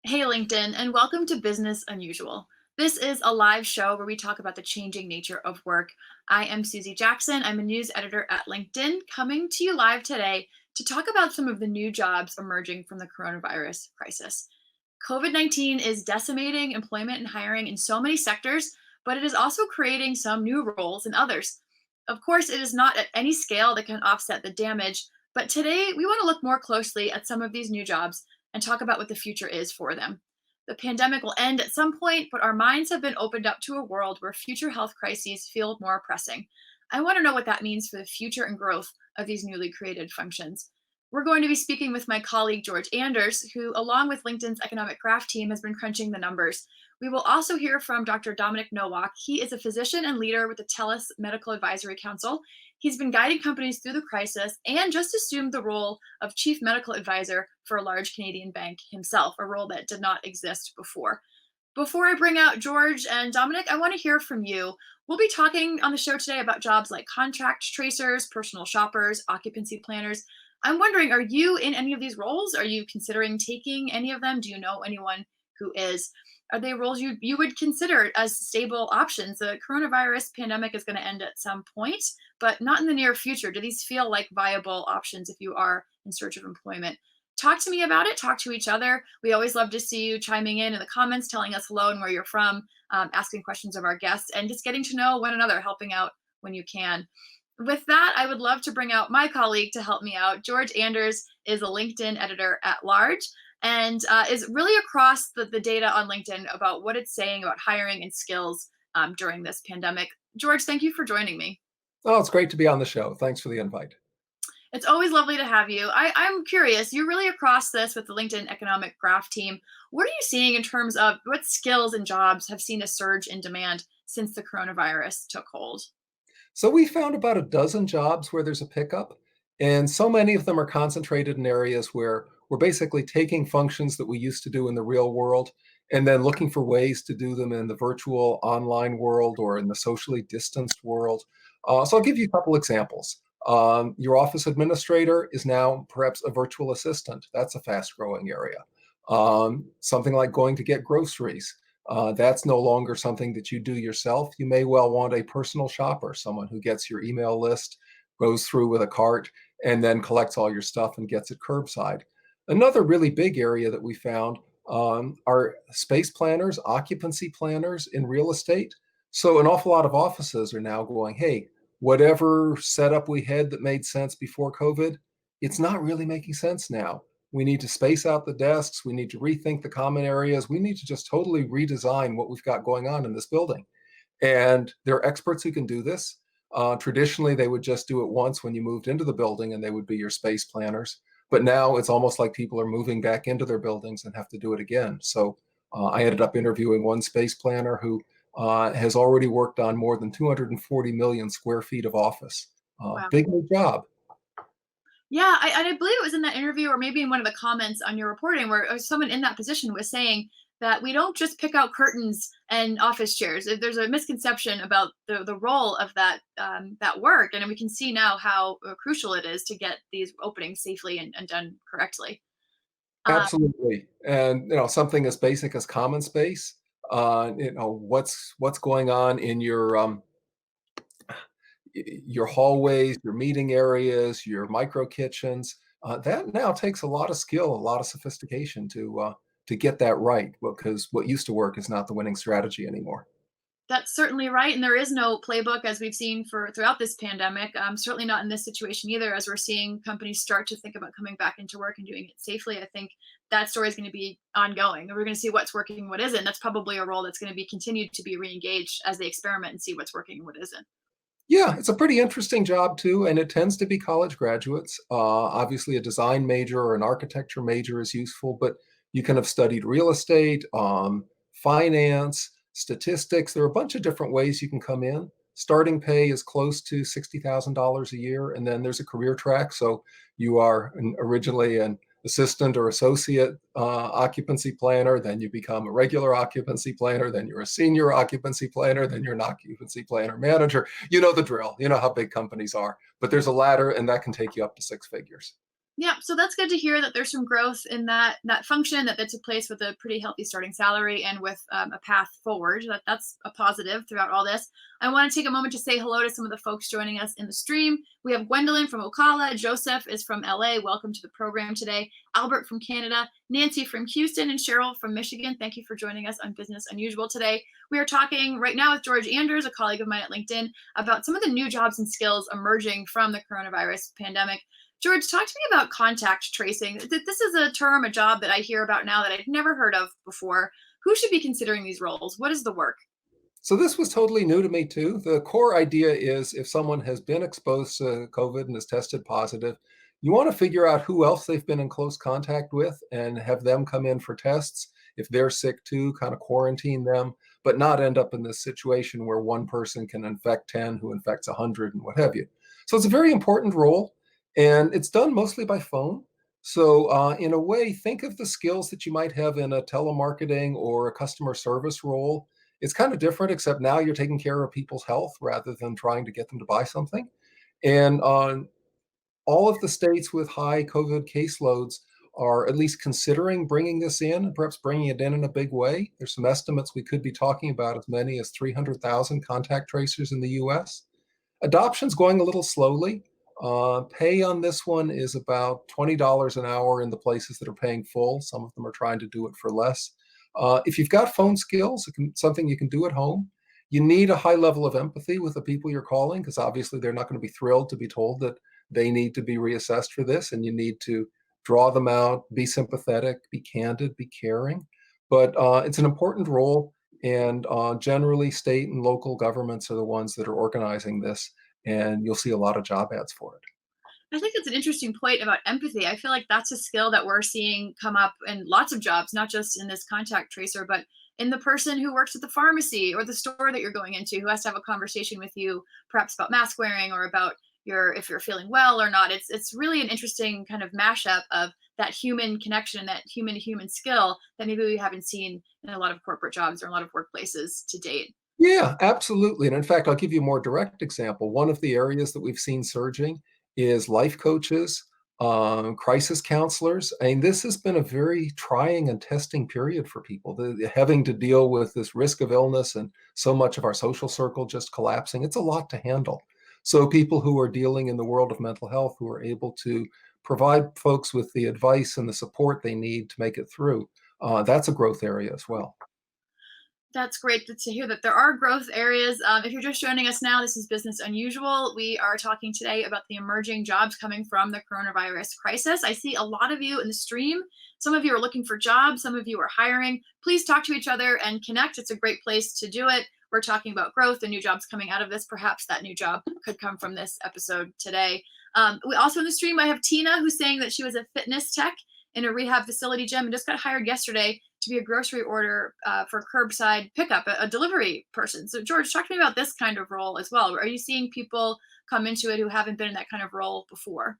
Hey, LinkedIn, and welcome to Business Unusual. This is a live show where we talk about the changing nature of work. I am Susie Jackson. I'm a news editor at LinkedIn, coming to you live today to talk about some of the new jobs emerging from the coronavirus crisis. COVID 19 is decimating employment and hiring in so many sectors, but it is also creating some new roles in others. Of course, it is not at any scale that can offset the damage, but today we want to look more closely at some of these new jobs and talk about what the future is for them. The pandemic will end at some point, but our minds have been opened up to a world where future health crises feel more pressing. I want to know what that means for the future and growth of these newly created functions. We're going to be speaking with my colleague George Anders, who, along with LinkedIn's economic graph team, has been crunching the numbers. We will also hear from Dr. Dominic Nowak. He is a physician and leader with the Celeste Medical Advisory Council. He's been guiding companies through the crisis and just assumed the role of chief medical advisor for a large Canadian bank himself, a role that did not exist before. Before I bring out George and Dominic, I want to hear from you. We'll be talking on the show today about jobs like contract tracers, personal shoppers, occupancy planners. I'm wondering, are you in any of these roles? Are you considering taking any of them? Do you know anyone who is? Are they roles you would consider as stable options? The coronavirus pandemic is going to end at some point, but not in the near future. Do these feel like viable options if you are in search of employment? Talk to me about it. Talk to each other. We always love to see you chiming in the comments, telling us hello and where you're from, asking questions of our guests, and just getting to know one another, helping out when you can. With that, I would love to bring out my colleague to help me out. George Anders is a LinkedIn editor at large and is really across the data on LinkedIn about what it's saying about hiring and skills during this pandemic. George, thank you for joining me. Oh, it's great to be on the show. Thanks for the invite. It's always lovely to have you. I'm curious, you're really across this with the LinkedIn economic graph team. What are you seeing in terms of what skills and jobs have seen a surge in demand since the coronavirus took hold? So we found about a dozen jobs where there's a pickup, and so many of them are concentrated in areas where we're basically taking functions that we used to do in the real world and then looking for ways to do them in the virtual online world or in the socially distanced world. So I'll give you a couple examples. Your office administrator is now perhaps a virtual assistant. That's a fast growing area. Something like going to get groceries. That's no longer something that you do yourself. You may well want a personal shopper, someone who gets your email list, goes through with a cart, and then collects all your stuff and gets it curbside. Another really big area that we found are space planners, occupancy planners in real estate. So an awful lot of offices are now going, hey, whatever setup we had that made sense before COVID, it's not really making sense now. We need to space out the desks. We need to rethink the common areas. We need to just totally redesign what we've got going on in this building. And there are experts who can do this. Traditionally, they would just do it once when you moved into the building and they would be your space planners. But now it's almost like people are moving back into their buildings and have to do it again. So I ended up interviewing one space planner who has already worked on more than 240 million square feet of office. Wow. Big new job. Yeah, and I believe it was in that interview or maybe in one of the comments on your reporting where someone in that position was saying that we don't just pick out curtains and office chairs. There's a misconception about the role of that work, and we can see now how crucial it is to get these openings safely and done correctly. Uh, Absolutely. And something as basic as common space, what's going on in your hallways, your meeting areas, your micro kitchens. That now takes a lot of skill, a lot of sophistication to get that right, because what used to work is not the winning strategy anymore. That's certainly right, and there is no playbook as we've seen for throughout this pandemic. Certainly not in this situation either. As we're seeing companies start to think about coming back into work and doing it safely, I think that story is going to be ongoing. And we're going to see what's working, what isn't. That's probably a role that's going to be continued to be re-engaged as they experiment and see what's working and what isn't. Yeah, it's a pretty interesting job too, and it tends to be college graduates. Obviously, a design major or an architecture major is useful, but you can have studied real estate, finance, statistics. There are a bunch of different ways you can come in. Starting pay is close to $60,000 a year, and then there's a career track. So you are originally an assistant or associate occupancy planner, then you become a regular occupancy planner, then you're a senior occupancy planner, then you're an occupancy planner manager. You know the drill. You know how big companies are, but there's a ladder and that can take you up to six figures. Yeah, so that's good to hear that there's some growth in that function that took place with a pretty healthy starting salary and with a path forward. That's a positive throughout all this. I want to take a moment to say hello to some of the folks joining us in the stream. We have Gwendolyn from Ocala, Joseph is from LA. Welcome to the program today. Albert from Canada, Nancy from Houston, and Cheryl from Michigan. Thank you for joining us on Business Unusual today. We are talking right now with George Anders, a colleague of mine at LinkedIn, about some of the new jobs and skills emerging from the coronavirus pandemic. George, talk to me about contact tracing. This is a term, a job that I hear about now that I've never heard of before. Who should be considering these roles? What is the work? So this was totally new to me too. The core idea is if someone has been exposed to COVID and is tested positive, you want to figure out who else they've been in close contact with and have them come in for tests. If they're sick too, kind of quarantine them, but not end up in this situation where one person can infect 10 who infects 100 and what have you. So it's a very important role, and it's done mostly by phone. So, in a way, think of the skills that you might have in a telemarketing or a customer service role. It's kind of different, except now you're taking care of people's health rather than trying to get them to buy something. And on all of the states with high COVID caseloads are at least considering bringing this in and perhaps bringing it in a big way. There's some estimates we could be talking about as many as 300,000 contact tracers in the US. Adoption's going a little slowly. Pay on this one is about $20 an hour in the places that are paying full. Some of them are trying to do it for less. If you've got phone skills, something you can do at home, you need a high level of empathy with the people you're calling because obviously they're not going to be thrilled to be told that they need to be reassessed for this, and you need to draw them out, be sympathetic, be candid, be caring. But it's an important role, and generally, state and local governments are the ones that are organizing this, and you'll see a lot of job ads for it. I think it's an interesting point about empathy. I feel like that's a skill that we're seeing come up in lots of jobs, not just in this contact tracer, but in the person who works at the pharmacy or the store that you're going into, who has to have a conversation with you, perhaps about mask wearing or about your if you're feeling well or not. It's really an interesting kind of mashup of that human connection, that human to human skill that maybe we haven't seen in a lot of corporate jobs or a lot of workplaces to date. Yeah, absolutely. And in fact, I'll give you a more direct example. One of the areas that we've seen surging is life coaches, crisis counselors. I mean, this has been a very trying and testing period for people. Having to deal with this risk of illness and so much of our social circle just collapsing, it's a lot to handle. So, people who are dealing in the world of mental health, who are able to provide folks with the advice and the support they need to make it through, that's a growth area as well. That's great to hear that there are growth areas. If you're just joining us now, this is Business Unusual. We are talking today about the emerging jobs coming from the coronavirus crisis. I see a lot of you in the stream. Some of you are looking for jobs, some of you are hiring. Please talk to each other and connect. It's a great place to do it. We're talking about growth and new jobs coming out of this. Perhaps that new job could come from this episode today. We also in the stream, I have Tina who's saying that she was a fitness tech in a rehab facility gym and just got hired yesterday to be a grocery order for curbside pickup, a delivery person. So, George, talk to me about this kind of role as well. Are you seeing people come into it who haven't been in that kind of role before?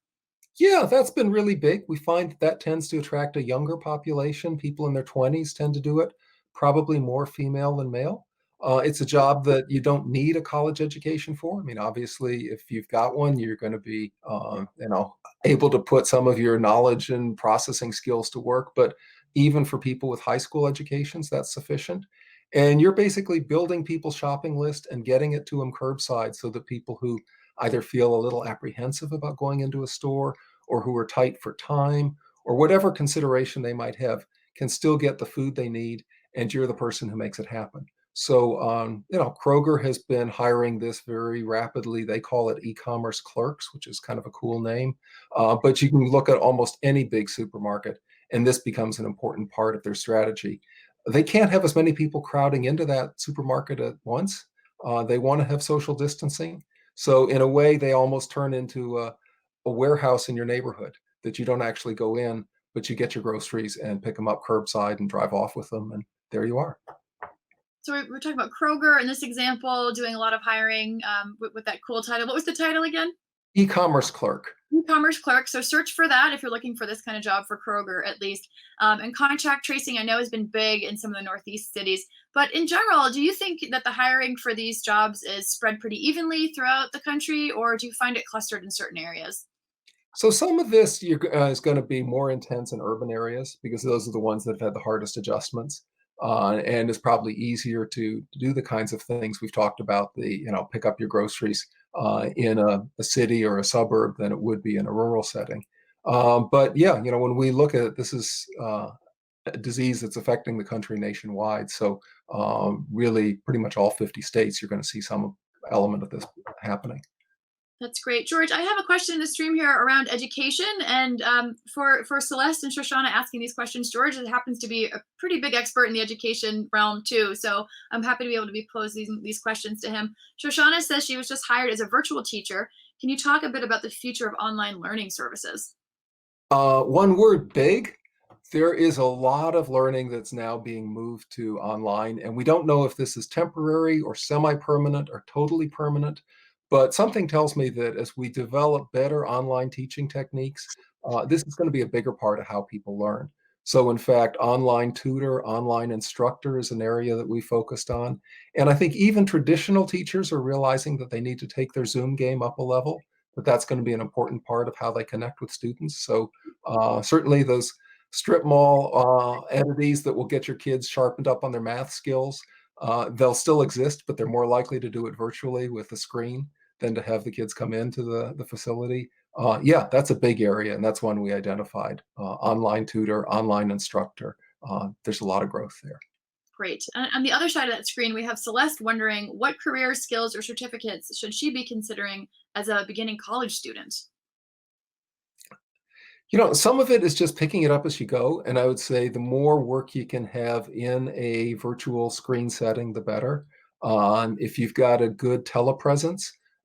Yeah, that's been really big. We find that tends to attract a younger population. People in their 20s tend to do it, probably more female than male. It's a job that you don't need a college education for. I mean, obviously, if you've got one, you're going to be, able to put some of your knowledge and processing skills to work. But even for people with high school educations, that's sufficient. And you're basically building people's shopping list and getting it to them curbside so that people who either feel a little apprehensive about going into a store or who are tight for time or whatever consideration they might have can still get the food they need, and you're the person who makes it happen. So, Kroger has been hiring this very rapidly. They call it e-commerce clerks, which is kind of a cool name. But you can look at almost any big supermarket, and this becomes an important part of their strategy. They can't have as many people crowding into that supermarket at once. They want to have social distancing. So in a way, they almost turn into a warehouse in your neighborhood that you don't actually go in, but you get your groceries and pick them up curbside and drive off with them, and there you are. So we're talking about Kroger in this example, doing a lot of hiring with that cool title. What was the title again? E-commerce clerk. E-commerce clerk. So search for that if you're looking for this kind of job for Kroger, at least. And contact tracing, I know, has been big in some of the Northeast cities. But in general, do you think that the hiring for these jobs is spread pretty evenly throughout the country, or do you find it clustered in certain areas? So some of this is going to be more intense in urban areas because those are the ones that have had the hardest adjustments, and it's probably easier to do the kinds of things we've talked about. Pick up your groceries in a city or a suburb than it would be in a rural setting. But yeah, when we look at it, this is a disease that's affecting the country nationwide. So really, pretty much all 50 states, you're going to see some element of this happening. That's great. George, I have a question in the stream here around education. And for Celeste and Shoshana asking these questions, George happens to be a pretty big expert in the education realm too. So I'm happy to be able to be posing these questions to him. Shoshana says she was just hired as a virtual teacher. Can you talk a bit about the future of online learning services? One word, big. There is a lot of learning that's now being moved to online, and we don't know if this is temporary or semi-permanent or totally permanent. But something tells me that as we develop better online teaching techniques, this is going to be a bigger part of how people learn. So, in fact, online tutor, online instructor is an area that we focused on. And I think even traditional teachers are realizing that they need to take their Zoom game up a level, that that's going to be an important part of how they connect with students. So, certainly those strip mall entities that will get your kids sharpened up on their math skills, they'll still exist, but they're more likely to do it virtually with a screen than to have the kids come into the facility. Yeah, that's a big area, and that's one we identified. Online tutor, online instructor. There's a lot of growth there. Great. And on the other side of that screen, we have Celeste wondering what career skills or certificates should she be considering as a beginning college student? Some of it is just picking it up as you go. And I would say the more work you can have in a virtual screen setting, the better. If you've got a good telepresence,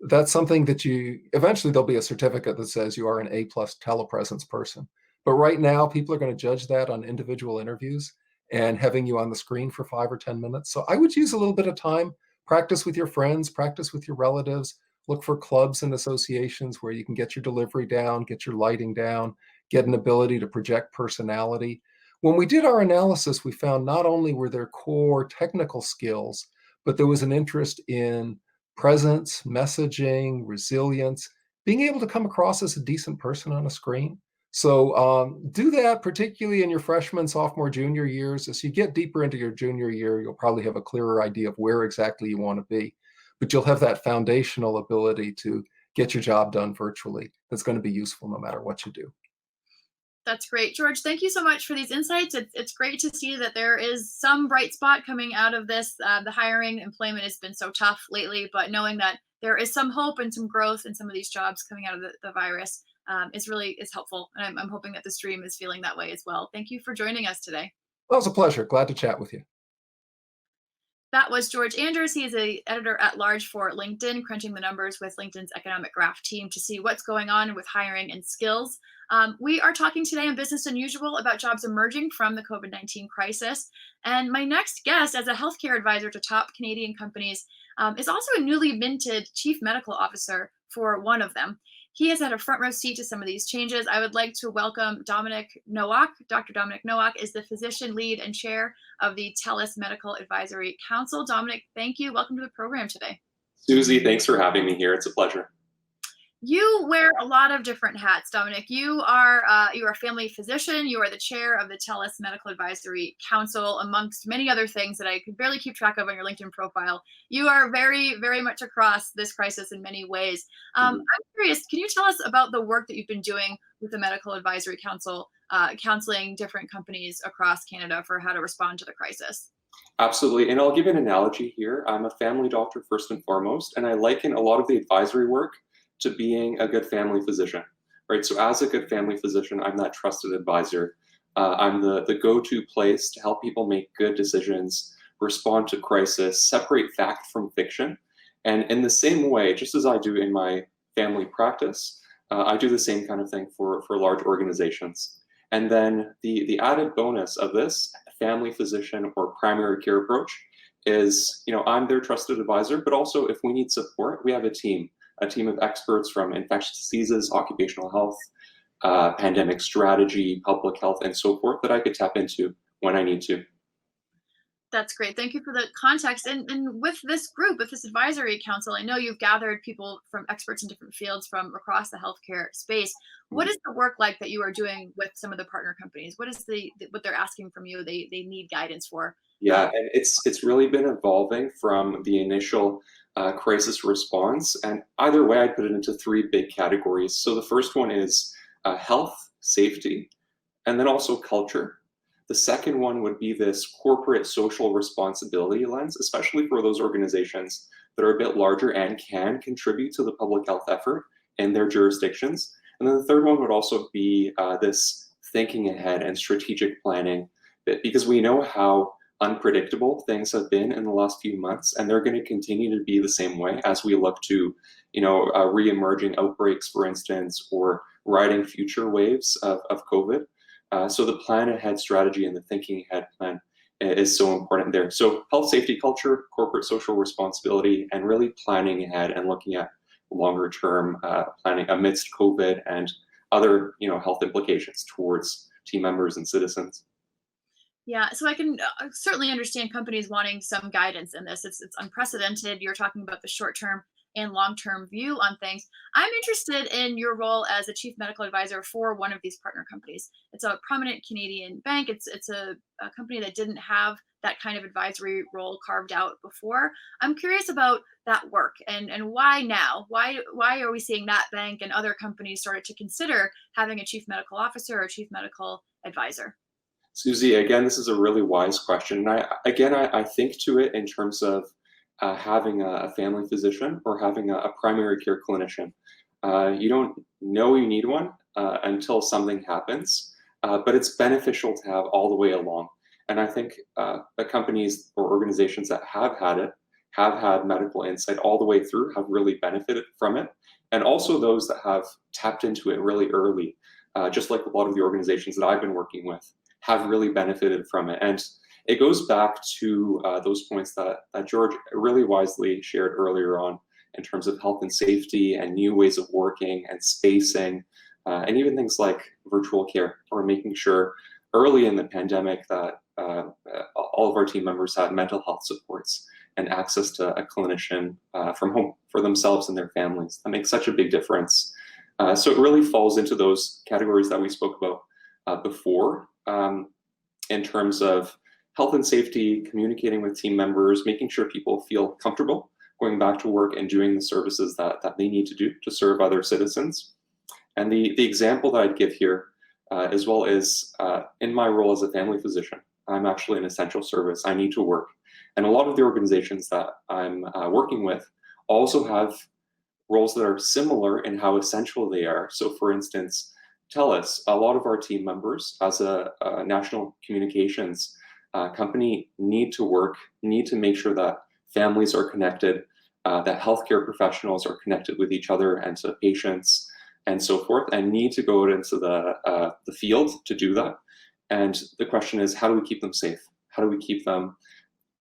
that's something that eventually there'll be a certificate that says you are an A+ telepresence person. But right now, people are going to judge that on individual interviews and having you on the screen for 5 or 10 minutes. So I would use a little bit of time, practice with your friends, practice with your relatives, look for clubs and associations where you can get your delivery down, get your lighting down, get an ability to project personality. When we did our analysis, we found not only were there core technical skills, but there was an interest in presence, messaging, resilience, being able to come across as a decent person on a screen. So do that, particularly in your freshman, sophomore, junior years. As you get deeper into your junior year, you'll probably have a clearer idea of where exactly you want to be. But you'll have that foundational ability to get your job done virtually that's going to be useful no matter what you do. That's great. George, thank you so much for these insights. It's great to see that there is some bright spot coming out of this. The hiring, employment has been so tough lately, but knowing that there is some hope and some growth in some of these jobs coming out of the virus is helpful. And I'm hoping that the stream is feeling that way as well. Thank you for joining us today. Well, it was a pleasure. Glad to chat with you. That was George Andrews. He is an editor at large for LinkedIn, crunching the numbers with LinkedIn's economic graph team to see what's going on with hiring and skills. We are talking today on Business Unusual about jobs emerging from the COVID-19 crisis. And my next guest, as a healthcare advisor to top Canadian companies, is also a newly minted chief medical officer for one of them. He has had a front row seat to some of these changes. I would like to welcome Dominic Nowak. Dr. Dominic Nowak is the physician lead and chair of the TELUS Medical Advisory Council. Dominic, thank you. Welcome to the program today. Susie, thanks for having me here. It's a pleasure. You wear a lot of different hats, Dominic. You are a family physician. You are the chair of the TELUS Medical Advisory Council, amongst many other things that I could barely keep track of on your LinkedIn profile. You are very, very much across this crisis in many ways. I'm curious, can you tell us about the work that you've been doing with the Medical Advisory Council, counseling different companies across Canada for how to respond to the crisis? Absolutely. And I'll give an analogy here. I'm a family doctor first and foremost, and I liken a lot of the advisory work to being a good family physician, right? So as a good family physician, I'm that trusted advisor. I'm the go-to place to help people make good decisions, respond to crisis, separate fact from fiction. And in the same way, just as I do in my family practice, I do the same kind of thing for large organizations. And then the added bonus of this family physician or primary care approach is, I'm their trusted advisor, but also if we need support, we have a team of experts from infectious diseases, occupational health, pandemic strategy, public health, and so forth that I could tap into when I need to. That's great. Thank you for the context. And with this group, with this advisory council, I know you've gathered people from experts in different fields from across the healthcare space. What is the work like that you are doing with some of the partner companies? What is what they're asking from you? They need guidance for. Yeah, and it's really been evolving from the initial crisis response. And either way, I'd put it into three big categories. So the first one is health, safety, and then also culture. The second one would be this corporate social responsibility lens, especially for those organizations that are a bit larger and can contribute to the public health effort in their jurisdictions. And then the third one would also be this thinking ahead and strategic planning, because we know how unpredictable things have been in the last few months, and they're going to continue to be the same way as we look to, re-emerging outbreaks, for instance, or riding future waves of COVID. So the plan ahead strategy and the thinking ahead plan is so important there. So health, safety, culture, corporate social responsibility, and really planning ahead and looking at longer term planning amidst COVID and other health implications towards team members and citizens. Yeah, so I can certainly understand companies wanting some guidance in this. It's unprecedented. You're talking about the short term and long term view on things. I'm interested in your role as a chief medical advisor for one of these partner companies. It's a prominent Canadian bank. It's a company that didn't have that kind of advisory role carved out before. I'm curious about that work and why now? Why are we seeing that bank and other companies started to consider having a chief medical officer or chief medical advisor? Susie, again, this is a really wise question. And I think to it in terms of having a family physician or having a primary care clinician. You don't know you need one until something happens, but it's beneficial to have all the way along. And I think the companies or organizations that have had it, have had medical insight all the way through, have really benefited from it. And also those that have tapped into it really early, just like a lot of the organizations that I've been working with, have really benefited from it. And it goes back to those points that George really wisely shared earlier on in terms of health and safety and new ways of working and spacing, and even things like virtual care, or making sure early in the pandemic that all of our team members had mental health supports and access to a clinician from home for themselves and their families. That makes such a big difference. So it really falls into those categories that we spoke about before, in terms of health and safety, communicating with team members, making sure people feel comfortable going back to work and doing the services that they need to do to serve other citizens. And the example that I'd give here, as well as in my role as a family physician, I'm actually an essential service. I need to work. And a lot of the organizations that I'm working with also have roles that are similar in how essential they are. So for instance, TELUS, a lot of our team members as a national communications company need to work, need to make sure that families are connected, that healthcare professionals are connected with each other and to patients and so forth, and need to go out into the field to do that. And the question is, how do we keep them safe? How do we keep them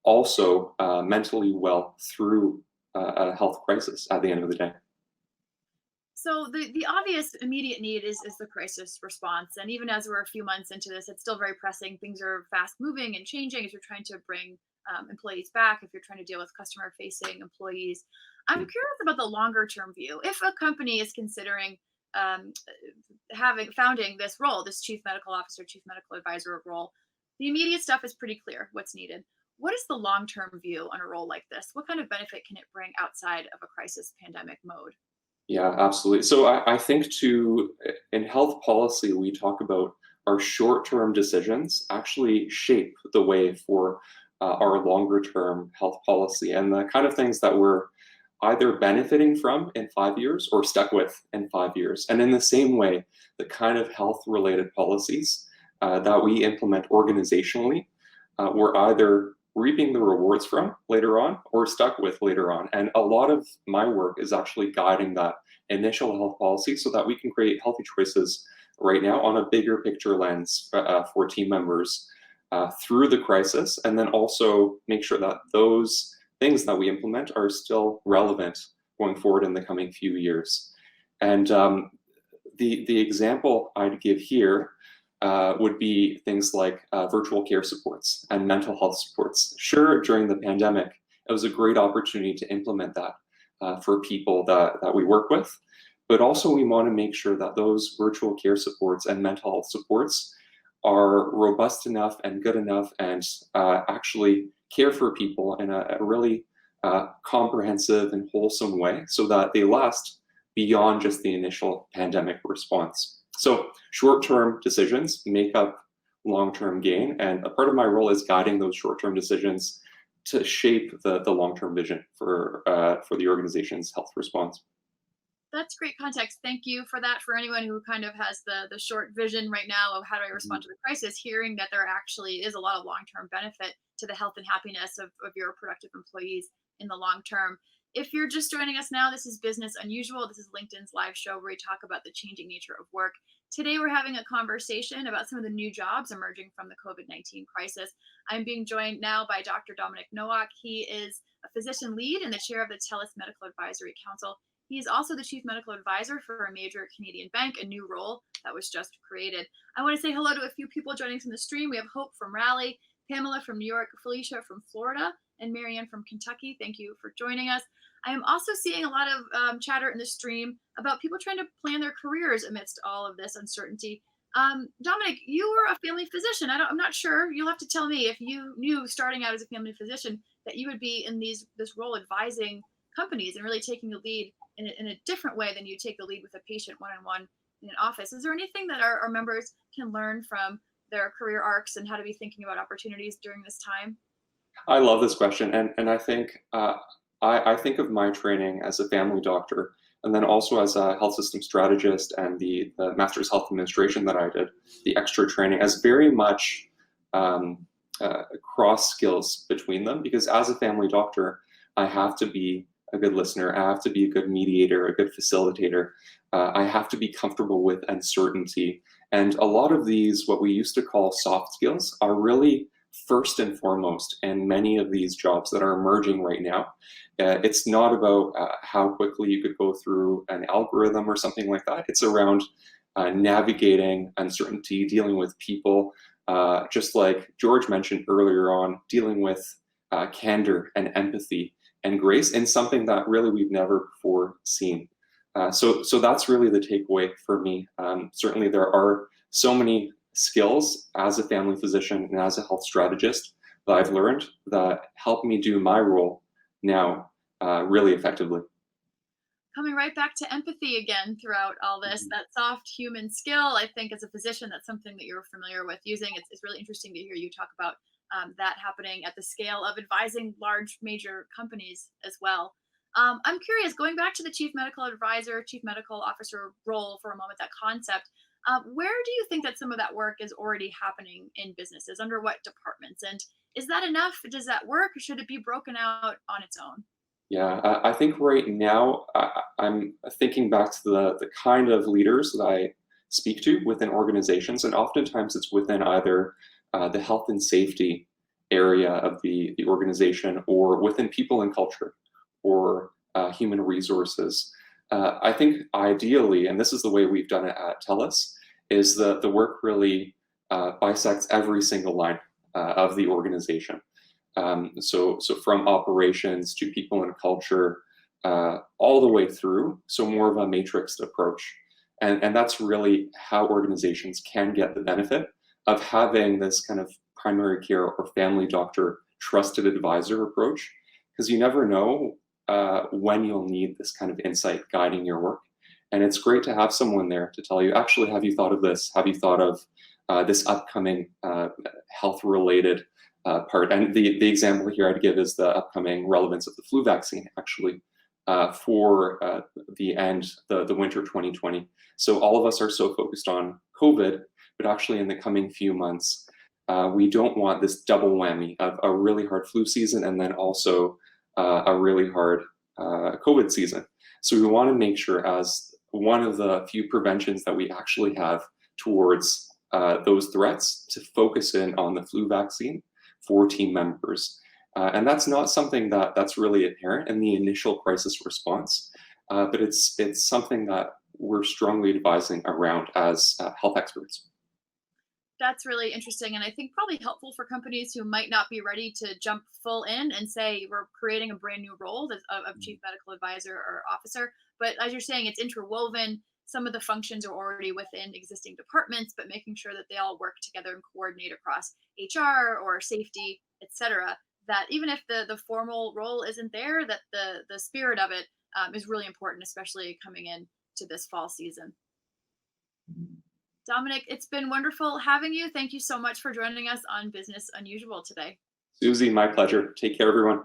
also mentally well through a health crisis at the end of the day? So the obvious immediate need is the crisis response. And even as we're a few months into this, it's still very pressing. Things are fast moving and changing as you're trying to bring employees back, if you're trying to deal with customer facing employees. I'm curious about the longer term view. If a company is considering founding this role, this chief medical officer, chief medical advisor role, the immediate stuff is pretty clear what's needed. What is the long term view on a role like this? What kind of benefit can it bring outside of a crisis pandemic mode? Yeah, absolutely. So I think in health policy, we talk about our short-term decisions actually shape the way for our longer-term health policy and the kind of things that we're either benefiting from in 5 years or stuck with in 5 years. And in the same way, the kind of health-related policies that we implement organizationally, we're either reaping the rewards from later on or stuck with later on. And a lot of my work is actually guiding that initial health policy so that we can create healthy choices right now on a bigger picture lens for team members through the crisis, and then also make sure that those things that we implement are still relevant going forward in the coming few years. And the example I'd give here would be things like virtual care supports and mental health supports. Sure, during the pandemic, it was a great opportunity to implement that for people that we work with, but also we want to make sure that those virtual care supports and mental health supports are robust enough and good enough and actually care for people in a really comprehensive and wholesome way so that they last beyond just the initial pandemic response. So short-term decisions make up long-term gain, and a part of my role is guiding those short-term decisions to shape the long-term vision for the organization's health response. That's great context. Thank you for that. For anyone who kind of has the short vision right now of how do I respond to the crisis, hearing that there actually is a lot of long-term benefit to the health and happiness of your productive employees in the long term. If you're just joining us now, this is Business Unusual. This is LinkedIn's live show where we talk about the changing nature of work. Today, we're having a conversation about some of the new jobs emerging from the COVID-19 crisis. I'm being joined now by Dr. Dominic Nowak. He is a physician lead and the chair of the Celeste Medical Advisory Council. He is also the chief medical advisor for a major Canadian bank, a new role that was just created. I want to say hello to a few people joining us in the stream. We have Hope from Raleigh, Pamela from New York, Felicia from Florida, and Marianne from Kentucky. Thank you for joining us. I am also seeing a lot of chatter in the stream about people trying to plan their careers amidst all of this uncertainty. Dominic, you were a family physician. I'm not sure. You'll have to tell me if you knew starting out as a family physician that you would be in this role advising companies and really taking the lead in a different way than you take the lead with a patient one-on-one in an office. Is there anything that our members can learn from their career arcs and how to be thinking about opportunities during this time? I love this question, and I think I think of my training as a family doctor, and then also as a health system strategist and the Master's Health Administration that I did, the extra training, as very much cross skills between them. Because as a family doctor, I have to be a good listener, I have to be a good mediator, a good facilitator. I have to be comfortable with uncertainty, and a lot of these, what we used to call soft skills, are really first and foremost in many of these jobs that are emerging right now. It's not about how quickly you could go through an algorithm or something like that. It's around navigating uncertainty, dealing with people, just like George mentioned earlier on, dealing with candor and empathy and grace in something that really we've never before seen. So that's really the takeaway for me. Certainly there are so many skills as a family physician and as a health strategist that I've learned that help me do my role now really effectively. Coming right back to empathy again throughout all this, that soft human skill, I think as a physician, that's something that you're familiar with using. It's really interesting to hear you talk about that happening at the scale of advising large major companies as well. I'm curious, going back to the chief medical advisor, chief medical officer role for a moment, that concept, where do you think that some of that work is already happening in businesses? Under what departments? And is that enough? Does that work? Or should it be broken out on its own? Yeah, I think right now I'm thinking back to the kind of leaders that I speak to within organizations, and oftentimes it's within either the health and safety area of the organization or within people and culture or human resources. I think ideally, and this is the way we've done it at TELUS, is the work really bisects every single line of the organization. So from operations to people and culture, all the way through, so more of a matrixed approach. And that's really how organizations can get the benefit of having this kind of primary care or family doctor trusted advisor approach, because you never know when you'll need this kind of insight guiding your work. And it's great to have someone there to tell you, actually, have you thought of this? Have you thought of this upcoming health-related part? And the example here I'd give is the upcoming relevance of the flu vaccine, actually, for the winter 2020. So all of us are so focused on COVID, but actually in the coming few months, we don't want this double whammy of a really hard flu season and then also a really hard COVID season. So we want to make sure, as one of the few preventions that we actually have towards those threats, to focus in on the flu vaccine for team members. And that's not something that's really apparent in the initial crisis response, but it's something that we're strongly advising around as health experts. That's really interesting, and I think probably helpful for companies who might not be ready to jump full in and say we're creating a brand new role of chief medical advisor or officer. But as you're saying, it's interwoven. Some of the functions are already within existing departments, but making sure that they all work together and coordinate across HR or safety, etc. That even if the formal role isn't there, that the spirit of it is really important, especially coming in to this fall season. Dominic, it's been wonderful having you. Thank you so much for joining us on Business Unusual today. Susie, my pleasure. Take care, everyone.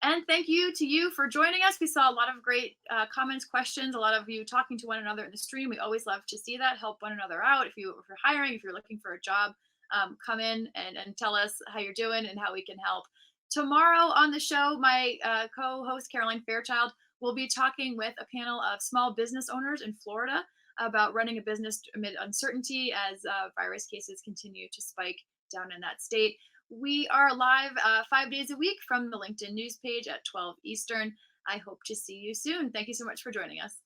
And thank you to you for joining us. We saw a lot of great comments, questions, a lot of you talking to one another in the stream. We always love to see that, help one another out. If you're hiring, if you're looking for a job, come in and tell us how you're doing and how we can help. Tomorrow on the show, my co-host Caroline Fairchild will be talking with a panel of small business owners in Florida about running a business amid uncertainty as virus cases continue to spike down in that state. We are live 5 days a week from the LinkedIn news page at 12 Eastern. I hope to see you soon. Thank you so much for joining us.